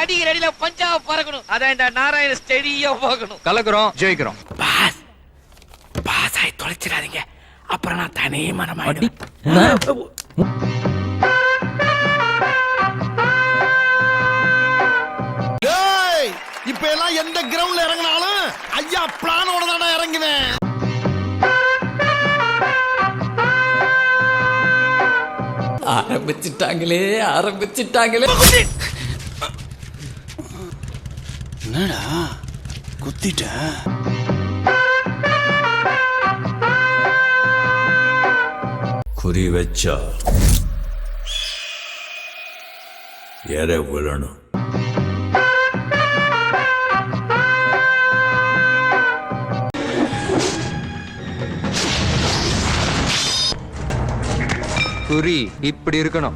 அடிக்கிற அடியில பஞ்சாப் பறக்கணும். அதான் இந்த நாராயண ஸ்டெடியா போகணும். கலக்குறோம், ஜெயிக்கிறோம். பாஸ் பாஸ் ஆகி தொலைச்சிடாதீங்க, அப்புறம் நான் தனி மனமாயிடுவேன். இப்ப எல்லாம் எந்த கிரவுண்ட்ல இறங்கினாலும் ஐயா பிளானோட தானே இறங்குவேன். ஆரம்பிச்சுட்டாங்களே. என்னடா குத்திட்ட? குறி வச்சா எற விழணும். குறி இப்படி இருக்கணும்.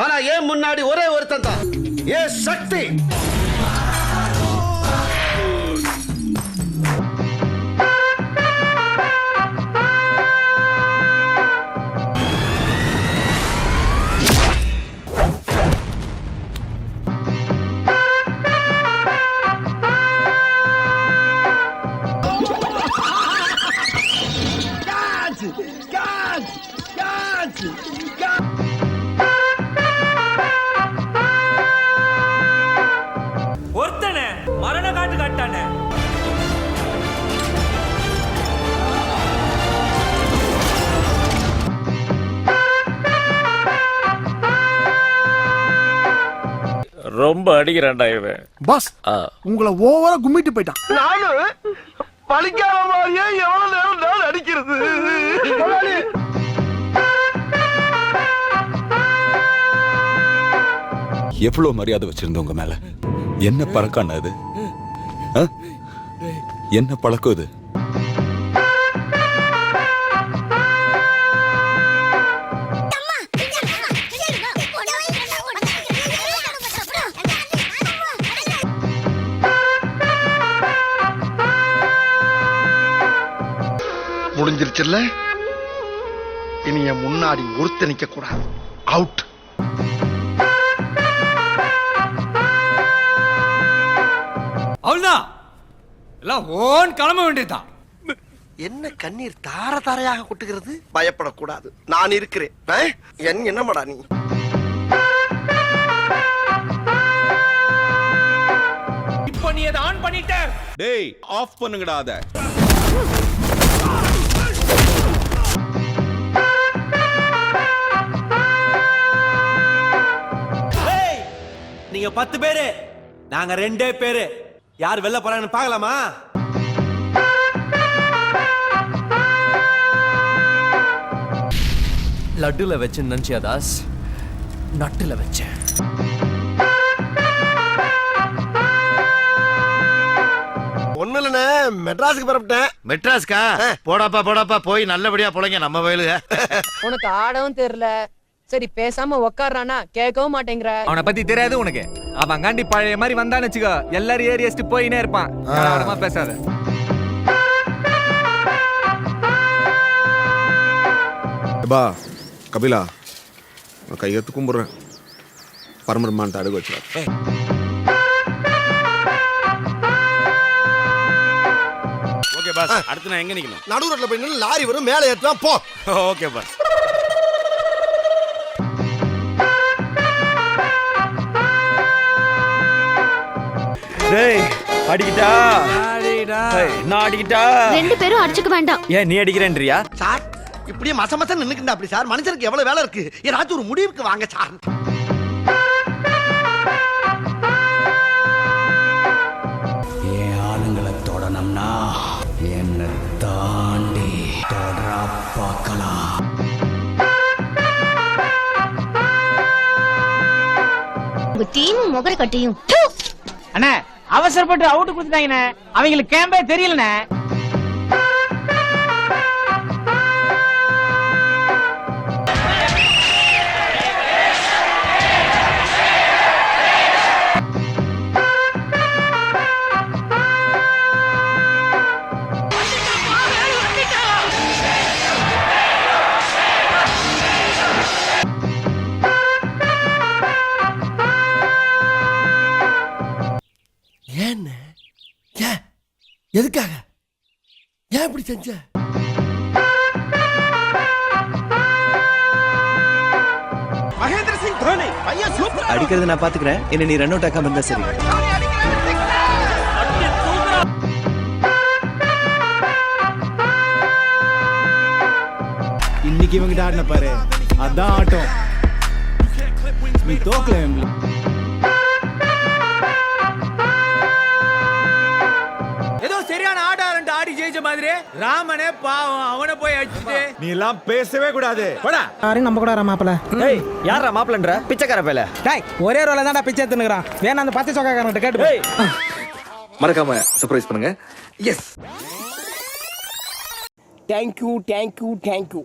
ஆனா ஏன் முன்னாடி ஒரே ஒருத்தன் தான், ஏ சக்தி. ஒருத்தனே மரண காட்டு காட்டானே. ரொம்ப அடிக்கிறான்டா இவன். பாஸ் உங்களை ஓவரா கும்மிட்டு போயிட்டான். நானும் பழிக்காத மாதிரியே எவ்வளவு நேரம் நான் அடிக்கிறது. எவ்வளவு மரியாதை வச்சிருந்த உங்க மேல, என்ன பழக்கம் அது? என்ன பழக்கம் இது? முடிஞ்சிருச்சுல்ல, இனி என் முன்னாடி ஒருத்த நிக்க கூடாது. அவுட். அவ்வளவுதான், எல்லாம் ஓன் கிளம்ப வேண்டியதுதான். என்ன கண்ணீர் தார தாரையாக கொட்டுகிறது? பயப்படக்கூடாது, நான் இருக்கிறேன். என்னமாடா நீ? இப்போ நீ அதை ஆன் பண்ணிட்ட. டேய் ஆஃப் பண்ணுங்கடா அத. நீங்க 10 பேரு, நாங்க 2 பேரு. யார் வெளில போறாங்கன்னு பார்க்கலாமா? லட்டுல வச்சேன் நினைச்சியா தாஸ்? நட்டுல வச்சேன். ஒண்ணு இல்லண்ணே, மெட்ராஸுக்கு பரப்பிட்டேன். மெட்ராஸ்கா? போடாப்பா போய் நல்லபடியா போலங்க நம்ம வயலுக. உனக்கு ஆடவும் தெரியல, சரி பேசாம உக்காடுறானா கேட்கவும் மாட்டேங்கிற. அவனை பத்தி தெரியாது உனக்கு. அவன் காண்டி பழைய மாதிரி வந்தான்னு வச்சுக்கோ, எல்லாரும் ஏறி அடிச்சுட்டு போயினே இருப்பான். ஆடமா பேசாத. பா கபிலா, கையெழுத்து கும்பிடுறேன். பரமரமான்ட்டு அடுக்க வச்சுடா. ஓகே பாஸ், அடுத்து நான் எங்க நிக்கணும்? நடு ரோட்ல போய் நின்னு லாரி வரும், மேலே ஏத்துவான் போ. Okay boss. டேய் அடிக்கிட்டா. நான் அடிக்கிட்டா. 2 பேரும் அடிச்சுக்க வேண்டாம். ஏன் நீ அடிக்கிறேன்றியா? சார் இப்படியே மச நின்னுக்கிட்டா அப்படி சார்? மனுஷனுக்கு எவ்வளவு வேலை இருக்கு, ஏதாச்சும் ஒரு முடிவுக்கு வாங்க சார். என் ஆளுங்களை தொடணும்னா என்ன தாண்டி தொடரா பார்க்கலாம். டீமும் முகர கட்டியும். அண்ணா அவசரப்பட்டு அவுட் கொடுத்துட்டாங்கண்ணே, அவங்களுக்கு கேம்பே தெரியலண்ணே. எதுக்காக? ஏன் இப்படி செஞ்ச? மகேந்திர சிங் தோனி பையன் சூப்பர். அடிக்கிறது நான் பாத்துக்கிறேன். என்ன நீ ரன் அவுட் ஆக்காம இருந்தா சரி. இன்னைக்கு இவங்கிட்ட ஆடின பாரு, அதான் ஆட்டம். நீ தோக்கல. ஏதோ சரியான ஆடாரன்ட்டு ஆடி ஜெயிச்ச மாதிரி ராமனே பாவம் அவனை போய் அடிச்சுட்டு நீ எல்லாம் பேசவே கூடாது. போடா. யாரையும் நம்ம கூட மாப்பிள. ஏய் யாரா மாப்ளன்ற பிச்சைக்கார பேல. டேய் ஒரே ரோல தான்டா பிச்சை எடுத்துக்கிறான். வேணா அந்த பச்சை சொக்காரன்ட்ட கேட்டு. மறக்காம சர்ப்ரைஸ் பண்ணுங்க. எஸ். தேங்க்யூ.